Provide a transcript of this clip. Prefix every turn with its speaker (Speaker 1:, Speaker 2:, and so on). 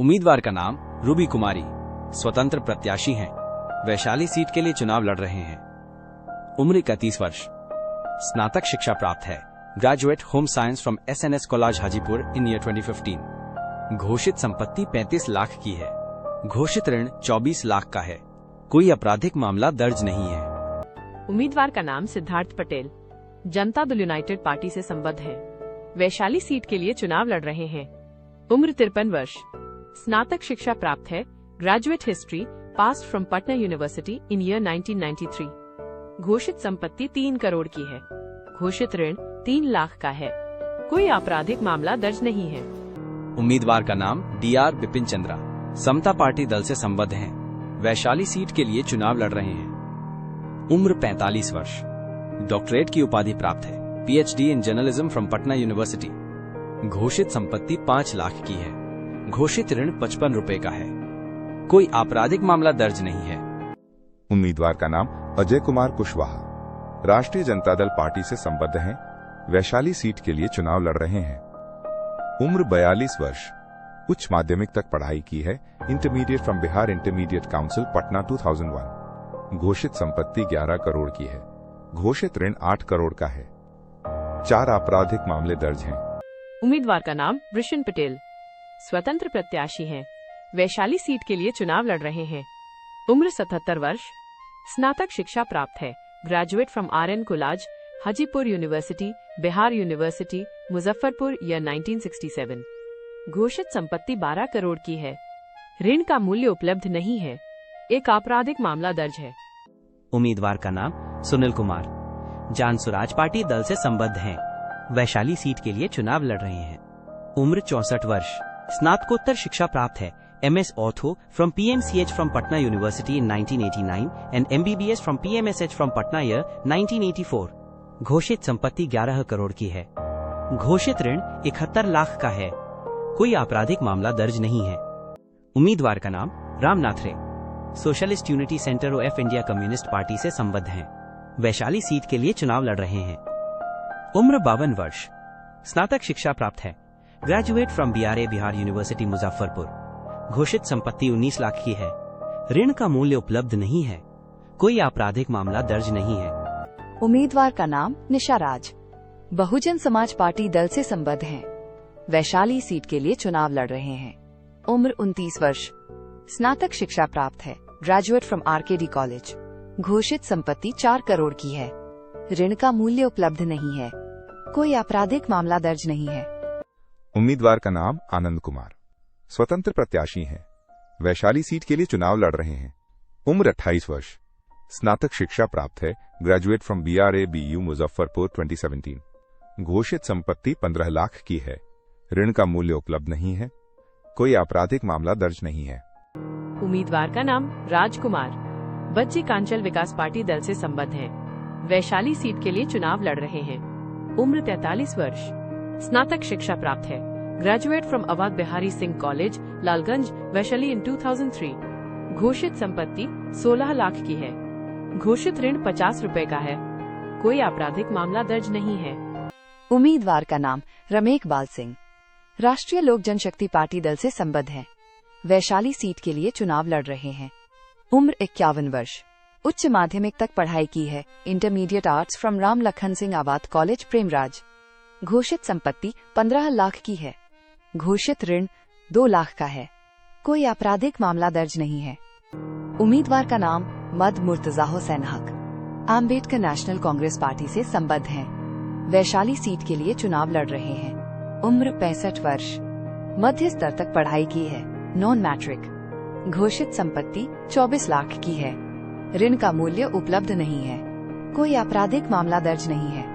Speaker 1: उम्मीदवार का नाम रूबी कुमारी, स्वतंत्र प्रत्याशी हैं। वैशाली सीट के लिए चुनाव लड़ रहे हैं। उम्र 31 वर्ष, स्नातक शिक्षा प्राप्त है। Graduate home science from SNS college Hajipur in year 2015। घोषित संपत्ति 35 लाख की है। घोषित ऋण 24 लाख का है। कोई आपराधिक मामला दर्ज नहीं है।
Speaker 2: उम्मीदवार का नाम सिद्धार्थ पटेल, जनता दल यूनाइटेड पार्टी से संबद्ध है। वैशाली सीट के लिए चुनाव लड़ रहे हैं। उम्र 53 वर्ष, स्नातक शिक्षा प्राप्त है। Graduate history pass from Patna university in year 1993। घोषित संपत्ति 3 करोड़ की है। घोषित ऋण 3 लाख का है। कोई आपराधिक मामला दर्ज नहीं है।
Speaker 1: उम्मीदवार का नाम DR बिपिन चंद्रा, समता पार्टी दल से संबद्ध हैं। वैशाली सीट के लिए चुनाव लड़ रहे हैं। उम्र 45 वर्ष, डॉक्टरेट की उपाधि प्राप्त है। PhD in journalism from Patna university. घोषित संपत्ति 5 लाख की है। घोषित ऋण 55 रुपए का है। कोई आपराधिक मामला दर्ज नहीं है।
Speaker 3: उम्मीदवार का नाम अजय कुमार कुशवाहा, राष्ट्रीय जनता दल पार्टी से संबद्ध हैं। वैशाली सीट के लिए चुनाव लड़ रहे हैं। उम्र 42 वर्ष, उच्च माध्यमिक तक पढ़ाई की है। Intermediate from Bihar intermediate council Patna 2001। घोषित संपत्ति 11 करोड़ की है। घोषित ऋण 8 करोड़ का है। 4 आपराधिक मामले दर्ज हैं।
Speaker 2: उम्मीदवार का नाम वृषण पटेल, स्वतंत्र प्रत्याशी हैं। वैशाली सीट के लिए चुनाव लड़ रहे हैं। उम्र 77 वर्ष, स्नातक शिक्षा प्राप्त है। Graduate from RN college Hajipur university, Bihar university, Muzaffarpur year 1967। घोषित संपत्ति 12 करोड़ की है। ऋण का मूल्य उपलब्ध नहीं है। एक आपराधिक मामला दर्ज है।
Speaker 4: उम्मीदवार का नाम सुनील कुमार, जान स्वराज पार्टी दल से संबद्ध हैं। वैशाली सीट के लिए चुनाव लड़ रहे हैं। उम्र 64 वर्ष, स्नातकोत्तर शिक्षा प्राप्त है। MS Ortho from PMCH from Patna University in 1989 and MBBS from PMSH from Patna year 1984। घोषित संपत्ति 11 करोड़ की है। घोषित ऋण 71 लाख का है। कोई आपराधिक मामला दर्ज नहीं है। उम्मीदवार का नाम रामनाथ रे, socialist unity centre OF India communist party से संबद्ध हैं। वैशाली सीट के लिए चुनाव लड़ रहे हैं। उम्र 52 वर्ष, स्नातक शिक्षा प्राप्त है। Graduate from BRA Bihar university Muzaffarpur. घोषित संपत्ति 19 लाख की है। ऋण का मूल्य उपलब्ध नहीं है। कोई आपराधिक मामला दर्ज नहीं है।
Speaker 5: उम्मीदवार का नाम निशा राज, बहुजन समाज पार्टी दल से संबद्ध हैं। वैशाली सीट के लिए चुनाव लड़ रहे हैं। उम्र 29 वर्ष, स्नातक शिक्षा प्राप्त है। Graduate from RKD college. घोषित संपत्ति 4 करोड़ की है। ऋण का मूल्य उपलब्ध नहीं है। कोई आपराधिक मामला दर्ज नहीं है।
Speaker 3: उम्मीदवार का नाम आनंद कुमार, स्वतंत्र प्रत्याशी हैं। वैशाली सीट के लिए चुनाव लड़ रहे हैं। उम्र 28 वर्ष, स्नातक शिक्षा प्राप्त है। Graduate from BRA BU Muzaffarpur 2017। घोषित संपत्ति 15 लाख की है। ऋण का मूल्य उपलब्ध नहीं है। कोई आपराधिक मामला दर्ज नहीं है।
Speaker 2: उम्मीदवार का नाम राजकुमार, बच्ची कांचल विकास पार्टी दल से संबद्ध हैं। वैशाली सीट के लिए चुनाव लड़ रहे हैं। उम्र 43 वर्ष, स्नातक शिक्षा प्राप्त है। Graduate from Awadh Bihari Singh college Lalganj Vaishali in 2003। घोषित संपत्ति 16 लाख की है। घोषित ऋण 50 रुपए का है। कोई आपराधिक मामला दर्ज नहीं है।
Speaker 5: उम्मीदवार का नाम रमेश बाल सिंह, राष्ट्रीय लोक जनशक्ति पार्टी दल से संबद्ध है। वैशाली सीट के लिए चुनाव लड़ रहे हैं। उम्र 51 वर्ष, उच्च माध्यमिक तक पढ़ाई की है। Intermediate arts from Ram Lakhan Singh आवाद कॉलेज प्रेमराज। घोषित संपत्ति 15 लाख की है। घोषित ऋण 2 लाख का है। कोई आपराधिक मामला दर्ज नहीं है। उम्मीदवार का नाम मद मुर्तजा हुसैन हक, अम्बेडकर नेशनल कांग्रेस पार्टी से संबद्ध हैं। वैशाली सीट के लिए चुनाव लड़ रहे हैं। उम्र 65 वर्ष, मध्य स्तर तक पढ़ाई की है। Non matric. घोषित संपत्ति 24 लाख की है। ऋण का मूल्य उपलब्ध नहीं है। कोई आपराधिक मामला दर्ज नहीं है।